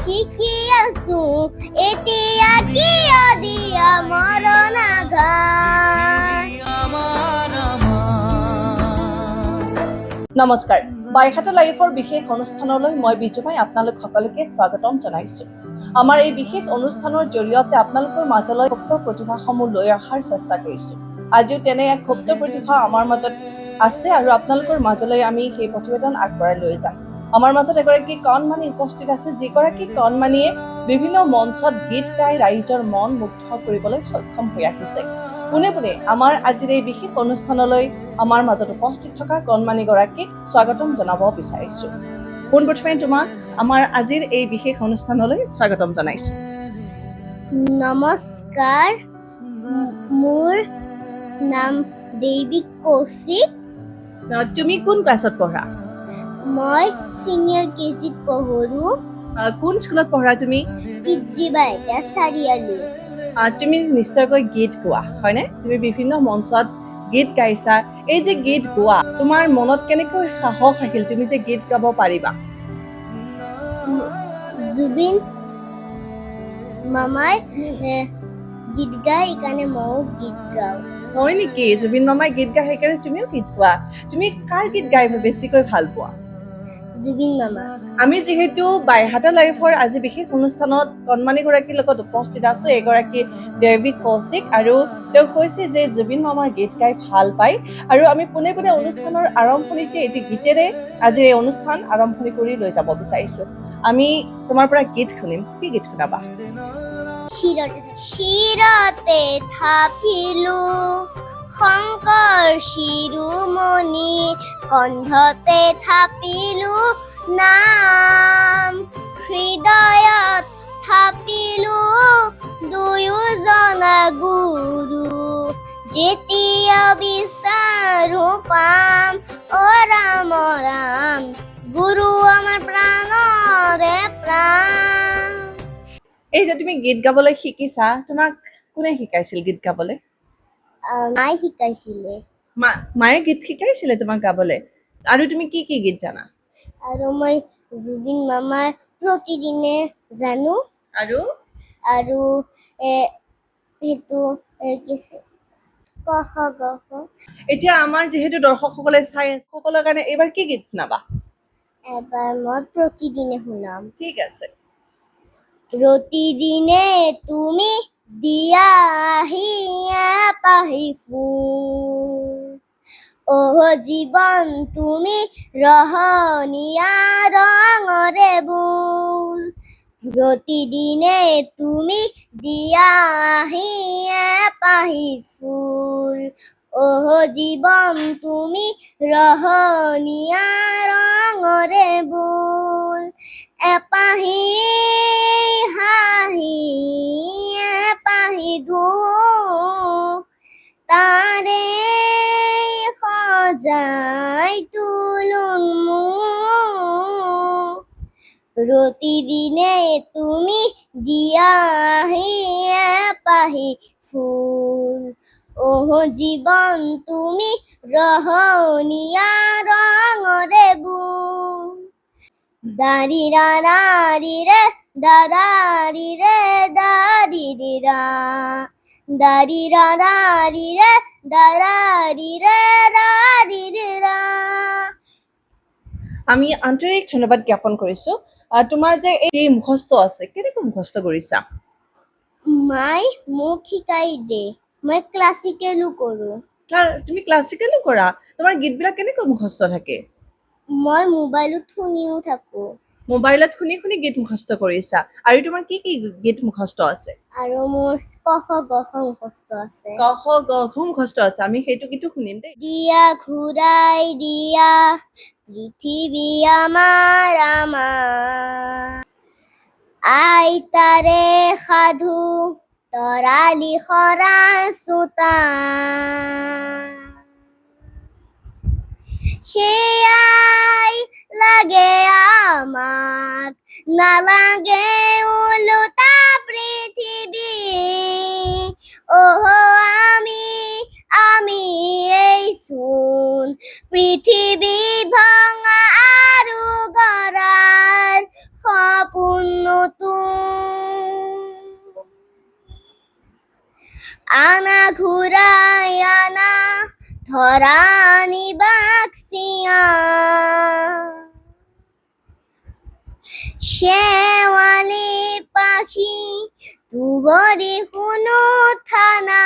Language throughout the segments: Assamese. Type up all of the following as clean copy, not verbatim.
শিকি আছো এতিয়া কিয় দিয়া মৰণ আঘাত। নমস্কাৰ, বাইহাটা লাইফৰ বিশেষ অনুষ্ঠানলৈ মই বিজুমাই আপোনালোক সকলোকে স্বাগতম জনাইছো। আমাৰ এই বিশেষ অনুষ্ঠানৰ জৰিয়তে আপোনালোকৰ মাজলৈ সুপ্ত প্ৰতিভাসমূহ লৈ অহাৰ চেষ্টা কৰিছো। আজিও তেনে এক সুপ্ত প্ৰতিভা আমাৰ মাজত আছে আৰু আপোনালোকৰ মাজলৈ আমি সেই প্ৰতিবেদন আগবঢ়াই লৈ যাম। আমাৰ মাজত এগৰাকী কণমানি উপস্থিত আছে, যিগৰাকী কণমানিয়ে বিভিন্ন মঞ্চত গীত গাই ৰাইজৰ মন মুগ্ধ কৰিবলৈ সক্ষম হৈ আহিছে। পোনে পোনে আমাৰ আজিৰ এই বিশেষ অনুষ্ঠানলৈ আমাৰ মাজত উপস্থিত থকা কণমানিগৰাকীক স্বাগতম জনাব বিচাৰিছো। পোনপ্ৰথমে তোমাক আমাৰ আজিৰ এই বিশেষ অনুষ্ঠানলৈ স্বাগতম জনাইছো। নমস্কাৰ, মোৰ নাম দেৱী কৌশিক। তুমি কোন ক্লাছত পঢ়া? মই চিনিয়ৰ কেজিত পঢ়ো। কোন স্কুলত পঢ়া তুমি? বাইহাটা চাৰিআলি। তুমি নিশ্চয়কৈ গীত গোৱা, হয়নে? তুমি বিভিন্ন মঞ্চত গীত গাইছা। এই যে গীত গোৱা, তোমাৰ মনত কেনেকৈ সাহস আহিল তুমি যে গীত গাব পাৰিবা? জুবিন মামাই গীত গাই সেইকাৰণে ময়ো গীত গাওঁ। হয় নেকি? জুবিন মামাই গীত গায় সেইকাৰণে তুমিও গীত গোৱা। তুমি কাৰ গীত গাই বেছিকৈ ভাল পোৱা? জুবিন মামা। আমি যিহেতু বাইহাটা লাইফৰ আজি বিশেষ অনুষ্ঠানত কণমানিগৰাকীৰ লগত উপস্থিত আছো। এগৰাকী দেৱী কৌশিক, আৰু তেওঁ কৈছে যে জুবিন মামাৰ গীত গাই ভাল পায়। আৰু আমি পোনে পোনে অনুষ্ঠানৰ আৰম্ভণিতে এটি গীতেৰে আজি এই অনুষ্ঠান আৰম্ভণি কৰি লৈ যাব বিচাৰিছো। আমি তোমাৰ পৰা গীত শুনিম। কি গীত শুনাবা? শিৰতে থাপিলো শংকৰ শিৰোমণি, কণ্ঠতে থাপিলো নাম, হৃদয়ত থাপিলো দুয়োজনা গুৰু, যেতিয়া বিচাৰো পাম অ ৰাম ৰাম, গুৰু আমাৰ প্ৰাণৰে প্ৰাণ। এই যে তুমি গীত গাবলৈ শিকিছা, তোমাক কোনে শিকাইছিল গীত গাবলৈ? মায়ে শিকাইছিলে। মায়ে গীত শিকাইছিলে তোমাক গাবলৈ? আৰু তুমি কি কি গীত জানা? আৰু মই জুবিন মামাৰ প্ৰতিদিনে জানো। আৰু সেইটো কহ গহ। এতিয়া আমাৰ যিহেতু দৰ্শকসকলে চাই আছে, সকলৰ কাৰণে এইবাৰ কি গীত শুনাবা? এবাৰ মই প্ৰতিদিনে শুনাম। ঠিক আছে। প্ৰতিদিনে তুমি দিয়া পাহি ফুল, অহ জীৱন তুমি ৰহনীয়া ৰঙৰে বুল, প্ৰতিদিনে তুমি দিয়া পাহি ফুল, অহ জীৱন তুমি ৰহনীয়া ৰঙৰে বুল, এপাহি হাঁহি এপাহি দুখ, তাৰে সজাই তোলোন মোক, প্ৰতিদিনে তুমি দিয়া পাহি ফুল, অহ জীৱন তুমি ৰহনীয়া ৰঙৰে বুল, দাৰি ৰা ৰি ৰে দাৰি ৰে দাৰি ৰা, দাৰি ৰা ৰি ৰে দাৰি ৰে ৰা। আমি আন্তৰিক ধন্যবাদ জ্ঞাপন কৰিছো। তোমাৰ যে এই মুখস্থ আছে, কেনেকৈ মুখস্থ কৰিছা? মাই মোক শিকাই দে, মই ক্লাছিকেলো কৰো। তুমি ক্লাছিকেলো কৰা? তোমাৰ গীতবিলাক কেনেকৈ মুখস্থ থাকে? মই মোবাইলত শুনিও থাকো। মোবাইলত শুনি শুনি গীত মুখস্থ কৰিছা। আৰু তোমাৰ কি কি গীত মুখস্থ আছে? আৰু মোৰ কহ গহ মুখস্থ আছে। কহ গহ মুখস্থ আছে। আমি সেইটো গীতো শুনিম দেই। দিয়া ঘূৰাই দিয়া পৃথিৱী আমাৰ আমাৰ, আইতাৰে সাধু তৰালি সৰা চোতা, সেয়াই লাগে আমাক, নালাগে ওলোটা পৃথিৱী, অহ আমি এইচোন পৃথিৱী ভঙা আৰু গঢ়াৰ সপোন নতুন আনা ঘুরাই আনা ধরা নিবাক্সিয়া শেওয়ালি পাখি তুবরি হুনো থানা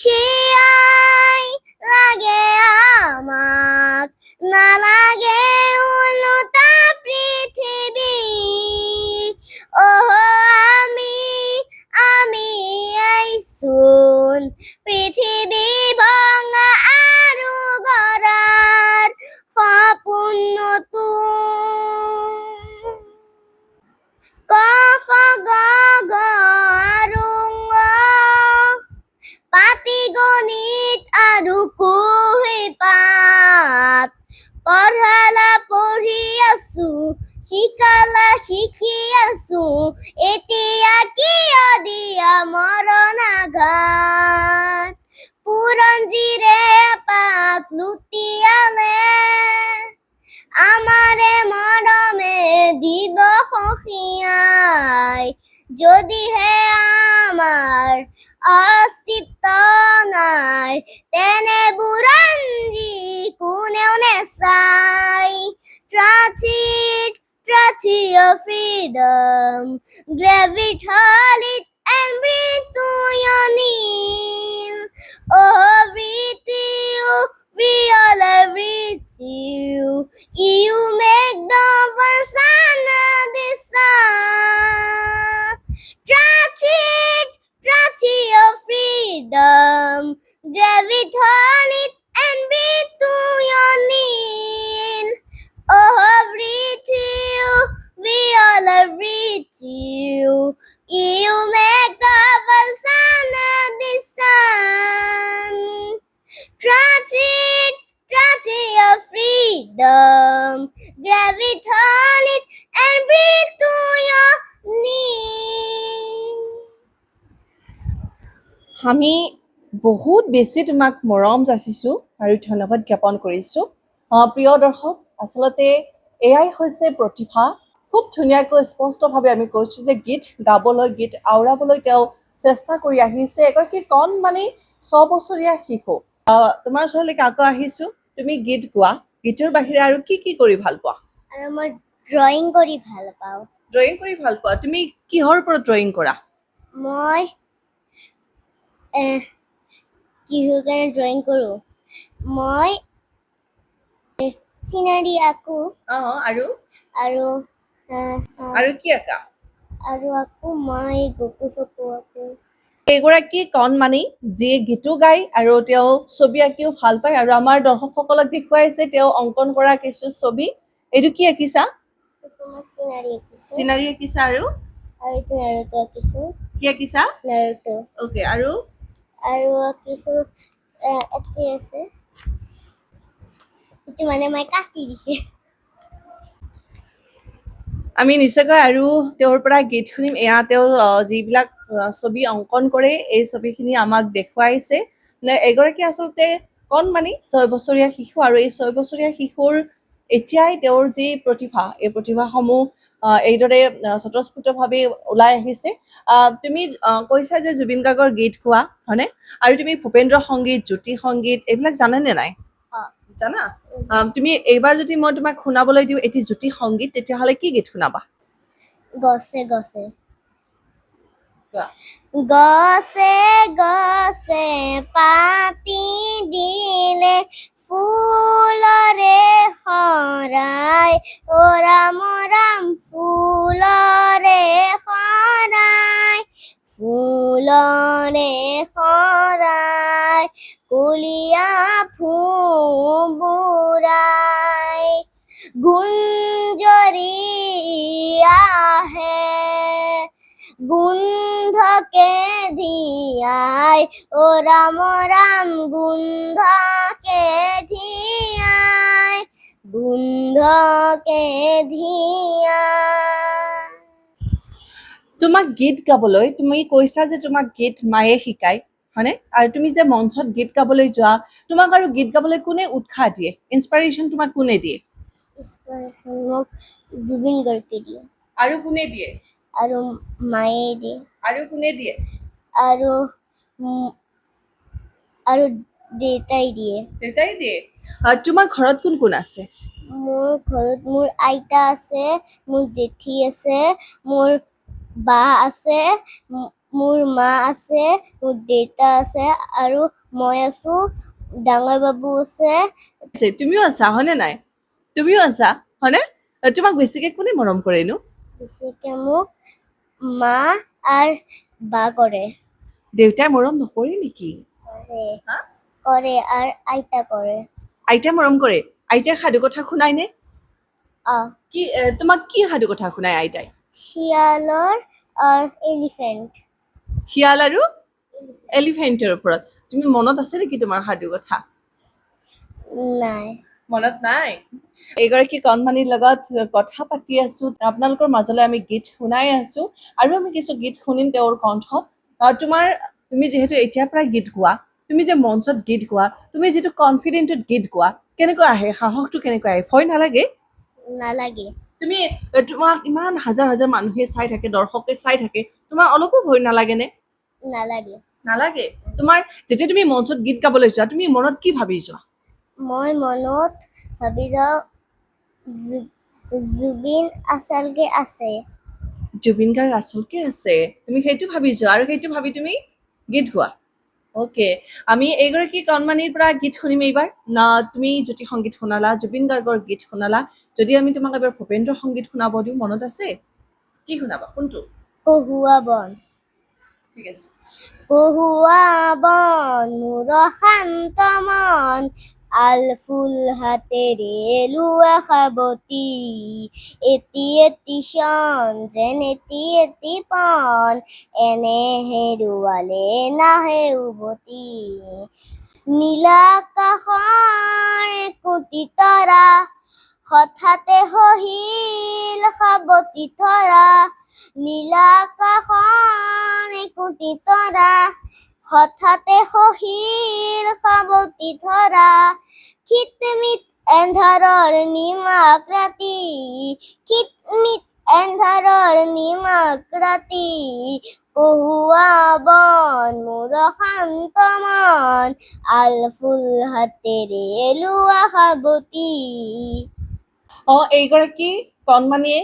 শিয়াই লাগে আমাক নালাগে উন্নতা পৃথিবী ওহ আমি আইসুন পৃথিবী ভঙা আৰু গড়াৰ সপোন নতুন কফ গ গ আৰু ঙ পাতি গণিত আৰু কুহি পাত পঢ়ালা পঢ়ি আছো শিকালা শিকি আছো এতিয়া কিয় দিয়া মৰণ আঘাত পুৰঞ্জীৰে পাত লুটিয়ালে আমাৰে মৰমে দিব সখিয়াই যদিহে আমাৰ অস্তিত্ব নাই তেনে বুৰঞ্জী কোনেও নেচাই Tragedy of freedom, grab it, hold it, and breathe to your knee. Oh, breathe you, we all are with you. You make the one sun of the sun. Tragedy of freedom, grab it, hold it, and breathe to your knee. Oh, breathe you, we all are with you. You make of us sun of the sun. Tragedy of freedom. Grab it, hold it, and breathe to your knee. আমি বহুত বেছি তোমাক মৰম যাচিছোঁ আৰু ধন্যবাদ জ্ঞাপন কৰিছোঁ প্ৰিয় দৰ্শক আচলতে এয়াই হৈছে প্ৰতিভা খুব ধুনীয়াকৈ স্পষ্টভাৱে আমি কৈছোঁ যে গীত গাবলৈ গীত আওৰাবলৈ তেওঁ চেষ্টা কৰি আহিছে এগৰাকী কণমানি 6 বছৰীয়া শিশু তোমাৰ ওচৰলৈকে আকৌ আহিছোঁ তুমি গীত গোৱা গীতৰ বাহিৰে আৰু কি কি কৰি ভাল পোৱা আৰু মই ড্ৰয়িং কৰি ভাল পাওঁ ড্ৰয়িং কৰি ভাল পোৱা তুমি কিহৰ ওপৰত ড্ৰয়িং কৰা মই কিহৰ কাৰণে ড্ৰয়িং কৰোঁ মই চিনাৰী আঁকো আৰু আৰু আৰু কি আঁকা আৰু আকৌ মই গকু চকু আঁকো এগৰাকী কণমানি যিয়ে গীতো গায় আৰু তেওঁ ছবি আঁকিও ভাল পায় আৰু আমাৰ দৰ্শকসকলক দেখুৱাইছে তেওঁ অংকন কৰা কিছু ছবি এইটো কি আঁকিছা এইটো মই চিনাৰী আঁকিছোঁ চিনাৰী আঁকিছা আৰু এইটো নাৰুতো আঁকিছোঁ কি আঁকিছা নাৰুতো অ'কে আৰু আঁকিছোঁ এটি আছে এইটো মানে মই কাটি দিছে আমি নিশ্চয়কৈ আৰু তেওঁৰ পৰা গীত শুনিম এয়া তেওঁ যিবিলাক ছবি অংকন কৰে এই ছবিখিনি আমাক দেখুৱাইছে এগৰাকী আচলতে কণমানি 6 বছৰীয়া শিশু আৰু এই 6 বছৰীয়া শিশুৰ এতিয়াই তেওঁৰ যি প্ৰতিভা এই প্ৰতিভাসমূহ এইদৰে স্বতঃস্ফূৰ্তভাৱে ওলাই আহিছে তুমি কৈছা যে জুবিন গাৰ্গৰ গীত গোৱা হয়নে আৰু তুমি ভূপেন্দ্ৰ সংগীত জ্যোতি সংগীত এইবিলাক জানানে নাই জানা তুমি এইবাৰ যদি মই তোমাক শুনাবলৈ দিওঁ এটি জ্যোতি সংগীত তেতিয়াহ'লে কি গীত শুনাবা গছে গছে গছে গছে পাতি দিলে ফুলৰে সৰাই অ ৰাম ৰাম ফুলৰে সৰাই ফুলৰে সৰাই কুলিয়া ফুবুৰাই গুঞ্জৰি আহে গুন্ধকে ধিয়াই ও রাম রাম গুন্ধকে ধিয়াই গুন্ধকে ধিয়াই তোমাক গীত গাবলৈ তুমি কৈছা যে তোমাক গীত মায়ে শিকায় হয়নে আৰু তুমি যে মঞ্চত গীত গাবলৈ যোৱা তোমাক আৰু গীত গাবলৈ কোনে উৎসাহ দিয়ে ইনস্পিৰেশ্যন তোমাক কোনে দিয়ে inspiration মোক জুবিন গাৰ্গে দিয়ে আৰু কোনে দিয়ে আৰু মায়ে দিয়ে আৰু কোনে দিয়ে আৰু ম- আৰু দেউতাই দিয়ে দেউতাই দিয়ে তোমাৰ ঘৰত কোন কোন আছে মোৰ ঘৰত মোৰ আইতা আছে মোৰ জেঠি আছে মোৰ বা আছে মোৰ মা আছে মোৰ দেউতা আছে আৰু মই আছো ডাঙৰ বাবু আছে তুমিও আছা হয়নে নাই তুমিও আছা হয়নে তোমাক বেছিকে কোনে মৰম কৰেনো বেছিকে মোক মা আৰু বা কৰে দেউতাই মৰম নকৰে নেকি কৰে হা? কৰে আৰু আইতা কৰে আইতাই মৰম কৰে আইতাই সাধু কথা শুনাই নে আহ কি তোমাক কি সাধু কথা শুনাই আইতাই শিয়ালৰ আৰু এলিফেণ্ট শিয়াল আৰু এলিফেণ্টৰ ওপৰত তুমি মনত আছে নেকি তোমাৰ সাধু কথা নাই মনত নাই এইগৰাকী কণমানিৰ লগত কথা পাতি আছো আপোনালোকৰ মাজলৈ আমি গীত শুনাই আছো আৰু আমি কিছু গীত শুনিম তেওঁৰ কণ্ঠত তুমি যিহেতু এতিয়াৰ পৰা গীত গোৱা তুমি যে মঞ্চত গীত গোৱা তুমি যিটো কনফিডেণ্টত গীত গোৱা কেনেকৈ আহে সাহসটো কেনেকৈ আহে ভয় নালাগে নালাগে তুমি তোমাক ইমান হাজাৰ হাজাৰ মানুহে চাই থাকে দৰ্শকে চাই থাকে তোমাৰ অলপো ভয় নালাগেনে নালাগে নালাগে তোমাৰ যেতিয়া তুমি মঞ্চত গীত গাবলৈ যোৱা তুমি মনত কি ভাবি যোৱা মই মনত ভাবি যাওঁ জুবিন আচলকে আছে জুবিন গাৰ্গ আচলকে আছে তুমি সেইটো ভাবি যোৱা আৰু সেইটো ভাবি তুমি গীত গোৱা অ'কে আমি এইগৰাকী কণমানিৰ পৰা গীত শুনিম এইবাৰ না তুমি জ্যোতি সংগীত শুনালা জুবিন গাৰ্গৰ গীত শুনালা যদি আমি তোমাক এবাৰ ভূপেন্দ্ৰ সংগীত শুনাব দিওঁ মনত আছে কি শুনাবা কোনটো কহুৱা বন ঠিক আছে কহুৱা বন মোৰ শান্ত মন আল ফুল হাতেৰে লোৱা সাৱতি এটি এটি শন যেন এটি এটি পন এনে হেৰুৱালে নাহে উভতি নীলা আকাশৰ কোটি তৰা হঠাতে হহিল সাৱতি ধৰা নীলা আকাশৰ কোটি তৰা হঠাতে হহিল সাৱতি ধৰা খিতমিত এন্ধাৰৰ নিমাক ৰাতি খিতমিত এন্ধাৰৰ নিমাক ৰাতি কহুৱা বন মোৰ শান্ত মন আল ফুল হাতেৰে লোৱা সাৱতি এইগৰাকী কণমানিয়ে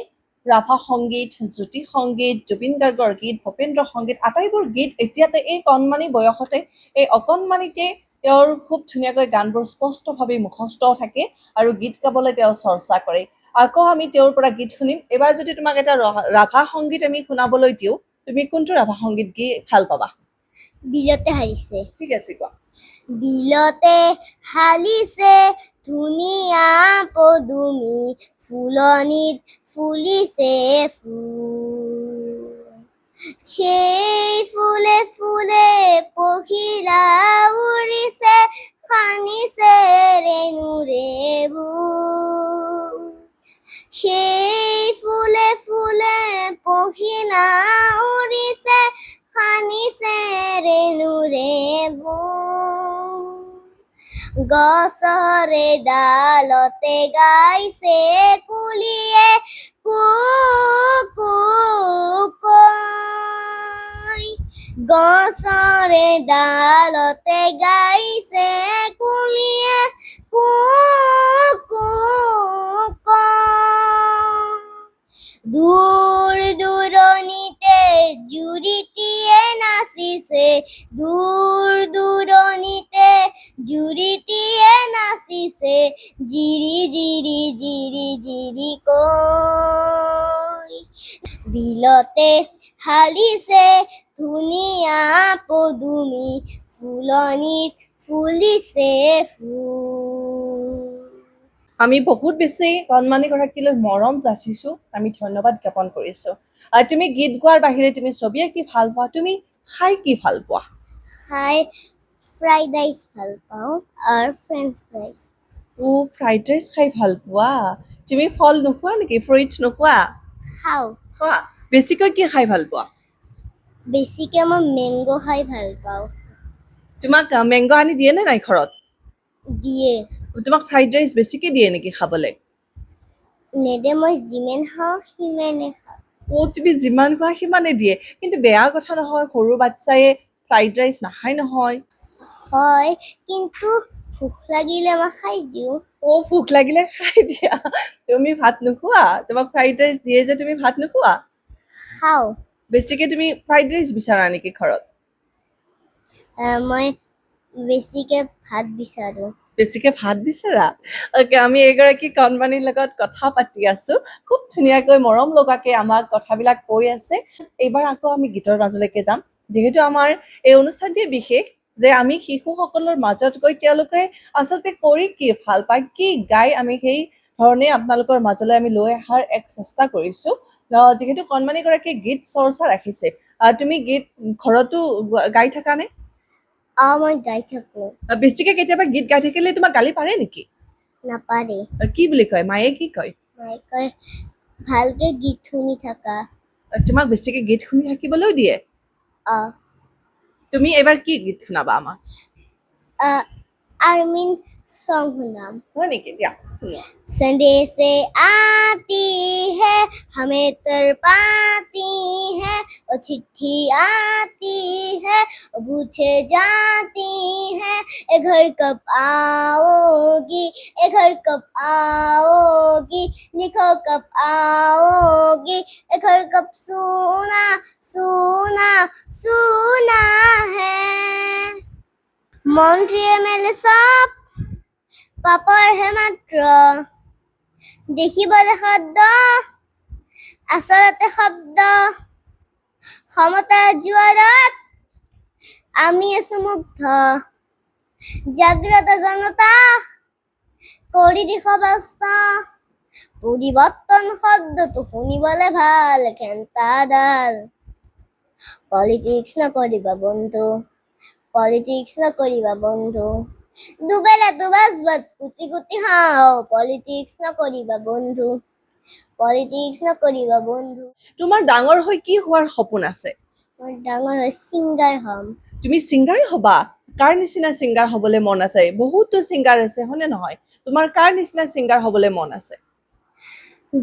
ৰাভা সংগীত জ্যোতি সংগীত জুবিন গাৰ্গৰ গীত ভূপেন্দ্ৰ সংগীত আটাইবোৰ গীত এতিয়াতে এই কণমানি বয়সতে এই অকণমানিতে তেওঁৰ খুব ধুনীয়াকৈ গানবোৰ স্পষ্টভাৱে মুখস্থ থাকে আৰু গীত গাবলৈ তেওঁ চৰ্চা কৰে আকৌ আমি তেওঁৰ পৰা গীত শুনিম এবাৰ যদি তোমাক এটা ৰাভা সংগীত আমি শুনাবলৈ দিওঁ তুমি কোনটো ৰাভা সংগীত গীত ভাল পাবা বিলতে হাৰিছে ঠিক আছে কোৱা বিলতে হালিছে ধুনীয়া পদুমি ফুলনিত ফুলিছে ফুল সেই ফুলে ফুলে পখিলা উৰিছে সানিছে ৰেণুৰে বুল সেই ফুলে ফুলে পখিলা উৰিছে সানিছে ৰেণুৰে বুল গছৰে ডালতে গাইছে কুলিয়ে কু কু কৈ গছৰে ডালতে গাইছে কুলিয়ে কু কু কৈ দূৰ দূৰণিতে জুৰিটিয়ে নাচিছে দূৰ দূৰণিতে জুৰিটিয়ে নাচিছে জিৰি জিৰি জিৰি জিৰি কৈ বিলতে হালিছে ধুনীয়া পদুমি ফুলনিত ফুলিছে ফুল আমি বহুত বেছি কণমানি গৰাকীলৈ মৰম যাচিছো আমি ধন্যবাদ জ্ঞাপন কৰিছো তুমি গীত গোৱাৰ বাহিৰে তুমি ছবি আঁকি ভাল পোৱা তুমি খাই কি ভাল পোৱা খাই ফ্ৰাইড ৰাইচ ভাল পাওঁ আৰু ফ্ৰেঞ্চ ফ্ৰাইজ ফ্ৰাইড ৰাইচ খাই ভাল পোৱা তুমি ফল নোখোৱা নেকি ফ্ৰুইটছ নোখোৱা খাওঁ খোৱা বেছিকৈ কি খাই ভাল পোৱা বেছিকৈ মই মেংগ' খাই ভাল পাওঁ তোমাক মেংগ আনি দিয়ে নে নাই ঘৰত দিয়ে তোমাক ফ্ৰাইড ৰাইচ বেছিকৈ দিয়ে নেকি খাবলৈ নেদে, মই যিমান খাওঁ সিমানে খাওঁ। তুমি যিমান খোৱা সিমানে দিয়ে, কিন্তু বেয়া কথা নহয়, সৰু বাচ্ছাই ফ্ৰাইড ৰাইচ নাখায় নহয়। হয়, কিন্তু ভোক লাগিলে মই খাই দিওঁ। ভোক লাগিলে খাই দিয়া। তুমি ভাত নোখোৱা? তোমাক ফ্ৰাইড ৰাইচ দিয়ে যে তুমি ভাত নোখোৱা? খাওঁ। বেছিকে তুমি ফ্ৰাইড ৰাইচ বিচাৰা নেকি ঘৰত? মই বেছিকে ভাত বিচাৰোঁ। বেছিকে ভাত বিচাৰা? অ'কে, আমি এগৰাকী কণমানিৰ লগত কথা পাতি আছো, খুব ধুনীয়াকৈ মৰম লগাকে আমাক কথাবিলাক কৈ আছে। এইবাৰ আকৌ আমি গীতৰ মাজলৈকে যাম, যিহেতু আমাৰ এই অনুষ্ঠানটি বিশেষ, যে আমি শিশুসকলৰ মাজত গৈ তেওঁলোকে আচলতে কৰি কি ভাল পায়, কি গাই, আমি সেই ধৰণে আপোনালোকৰ মাজলৈ আমি লৈ অহাৰ এক চেষ্টা কৰিছো। যিহেতু কণমানিগৰাকীয়ে গীত চৰ্চা ৰাখিছে, তুমি গীত ঘৰতো গাই থাকানে? মই গাই থাকোঁ। বেছিকে কেতিয়াবা গীত গাই থাকিলে তোমাক গালি পাৰে নেকি? নাপাৰে। কি বুলি কয়? মায়ে কি কয়? মায়ে কয় ভালকে গীত শুনি থাকা। তোমাক বেছিকে গীত শুনি থাকিবলৈও দিয়ে? আহ, তুমি এবাৰ কি গীত শুনাবা আমাক? আৰ্মিন সং শুনাম। হয় নেকি? দিয়া শুনোৱা। संडे से आती है हमें तर पाती है, और चिट्ठी आती है और पूछे जाती है, ए घर कब आओगी, ए घर कब आओगी, लिखो कब आओगी, ए घर कब सुना सुना सुना है। মন্ত্ৰী এমএলএ সব পাপৰহে মাত্ৰ, দেখিবলৈ শব্দ আচলতে শব্দ, সমতাৰ জোৱাৰত আমি আছো মুগ্ধ, জাগ্ৰত জনতা কৰি দিশ ব্যস্ত, পৰিৱৰ্তন শব্দটো শুনিবলৈ ভাল, খেন্তাডাল পলিটিক্স নকৰিবা বন্ধু, পলিটিক্স নকৰিবা বন্ধু, দুবেলা দুবাজ বাদ কুটি কুটি খাও, পলিটিক্স নকৰিবা বন্ধু, পলিটিক্স নকৰিবা বন্ধু। তোমাৰ ডাঙৰ হৈ কি হোৱাৰ সপোন আছে? মই ডাঙৰ হৈ ছিংগাৰ হ'ম। তুমি ছিংগাৰ হবা? কাৰ নিচিনা ছিংগাৰ হবলৈ মন আছে? বহুতো ছিংগাৰ আছে, হয়নে নহয়? তোমাৰ কাৰ নিচিনা ছিংগাৰ হবলৈ মন আছে?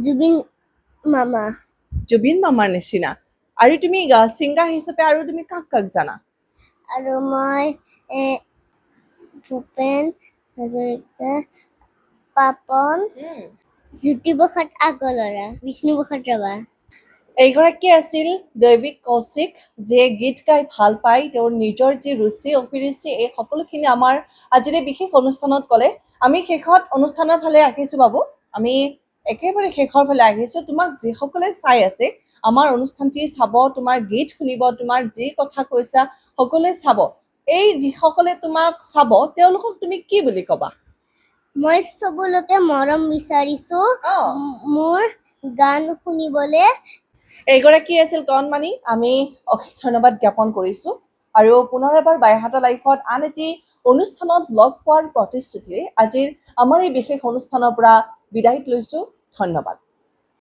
জুবিন মামা। জুবিন মামাৰ নিচিনা? আৰু তুমি ছিংগাৰ হিচাপে আৰু তুমি কাক কাক জানা? আৰু মই ভূপেন হাজৰিকা, পাপন, জ্যোতিপ্ৰসাদ আগৰৱালা, বিষ্ণুপ্ৰসাদ ৰাভা। এইগৰাকী আছিল দৈৱিক কৌশিক, যিয়ে গীত গাই ভাল পায়। তেওঁৰ নিজৰ যি ৰুচি অভিৰুচি, এই সকলোখিনি আমাৰ আজিৰ এই বিশেষ অনুষ্ঠানত ক'লে। আমি শেষত অনুষ্ঠানৰ ফালে আহিছোঁ বাবু, আমি একেবাৰে শেষৰ ফালে আহিছোঁ। তোমাক যিসকলে চাই আছে, আমাৰ অনুষ্ঠানটি চাব, তোমাৰ গীত শুনিব, তোমাৰ যি কথা কৈছা সকলোৱে চাব। এই যিসকলে তোমাক চাব, তেওঁলোকক তুমি কি বুলি ক'বা? মই চবলৈকে মৰম বিচাৰিছো, মোৰ গান শুনিবলৈ। এইগৰাকী আছিল কণমানি, আমি অশেষ ধন্যবাদ জ্ঞাপন কৰিছোঁ। আৰু পুনৰ এবাৰ বাইহাটা লাইফত আন এটি অনুষ্ঠানত লগ পোৱাৰ প্ৰতিশ্ৰুতিৰে আজিৰ আমাৰ এই বিশেষ অনুষ্ঠানৰ পৰা বিদায় লৈছোঁ। ধন্যবাদ।